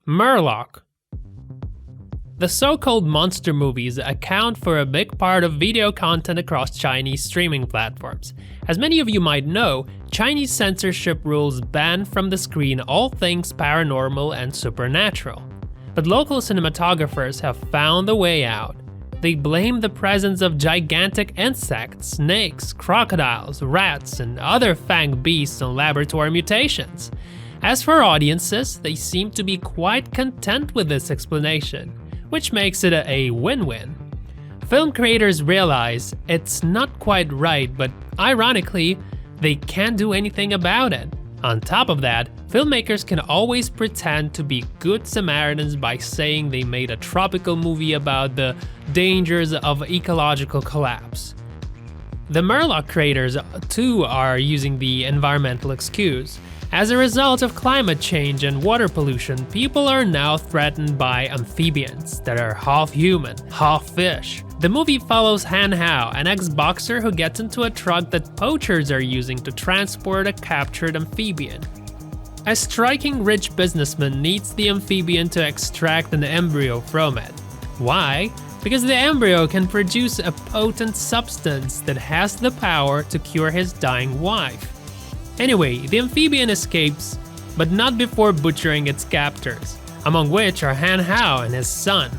Murloc. The so-called monster movies account for a big part of video content across Chinese streaming platforms. As many of you might know, Chinese censorship rules ban from the screen all things paranormal and supernatural. But local cinematographers have found a way out. They blame the presence of gigantic insects, snakes, crocodiles, rats, and other fanged beasts on laboratory mutations. As for audiences, they seem to be quite content with this explanation, which makes it a win-win. Film creators realize it's not quite right, but ironically, they can't do anything about it. On top of that, filmmakers can always pretend to be good Samaritans by saying they made a tropical movie about the dangers of ecological collapse. The Murloc creators, too, are using the environmental excuse. As a result of climate change and water pollution, people are now threatened by amphibians that are half human, half fish. The movie follows Han He, an ex-boxer who gets into a truck that poachers are using to transport a captured amphibian. A striking rich businessman needs the amphibian to extract an embryo from it. Why? Because the embryo can produce a potent substance that has the power to cure his dying wife. Anyway, the amphibian escapes, but not before butchering its captors, among which are Han He and his son.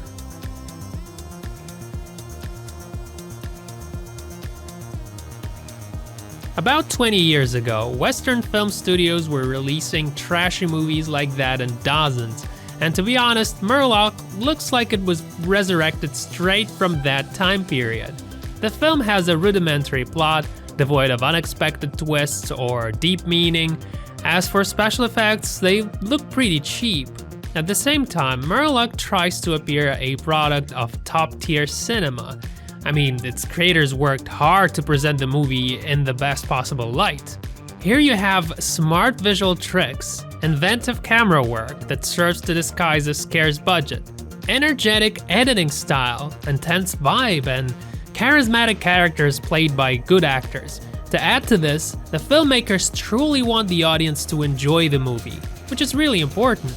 About 20 years ago, Western film studios were releasing trashy movies like that in dozens, and to be honest, Murloc looks like it was resurrected straight from that time period. The film has a rudimentary plot, devoid of unexpected twists or deep meaning. As for special effects, they look pretty cheap. At the same time, Murloc tries to appear a product of top-tier cinema. I mean, its creators worked hard to present the movie in the best possible light. Here you have smart visual tricks, inventive camera work that serves to disguise a scarce budget, energetic editing style, intense vibe, and charismatic characters played by good actors. To add to this, the filmmakers truly want the audience to enjoy the movie, which is really important.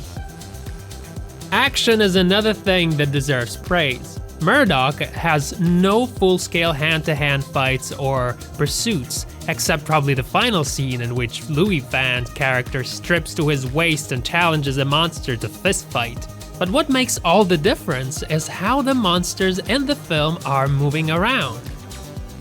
Action is another thing that deserves praise. Murloc has no full-scale hand-to-hand fights or pursuits, except probably the final scene in which Louis Van's character strips to his waist and challenges a monster to fistfight. But what makes all the difference is how the monsters in the film are moving around.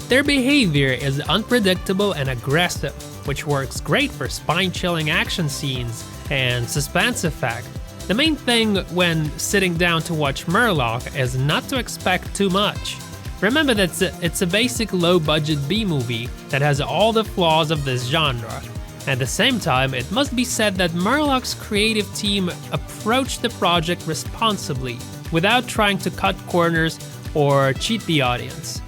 Their behavior is unpredictable and aggressive, which works great for spine-chilling action scenes and suspense effect. The main thing when sitting down to watch Murloc is not to expect too much. Remember that it's a basic low-budget B-movie that has all the flaws of this genre. At the same time, it must be said that Murloc's creative team approached the project responsibly, without trying to cut corners or cheat the audience.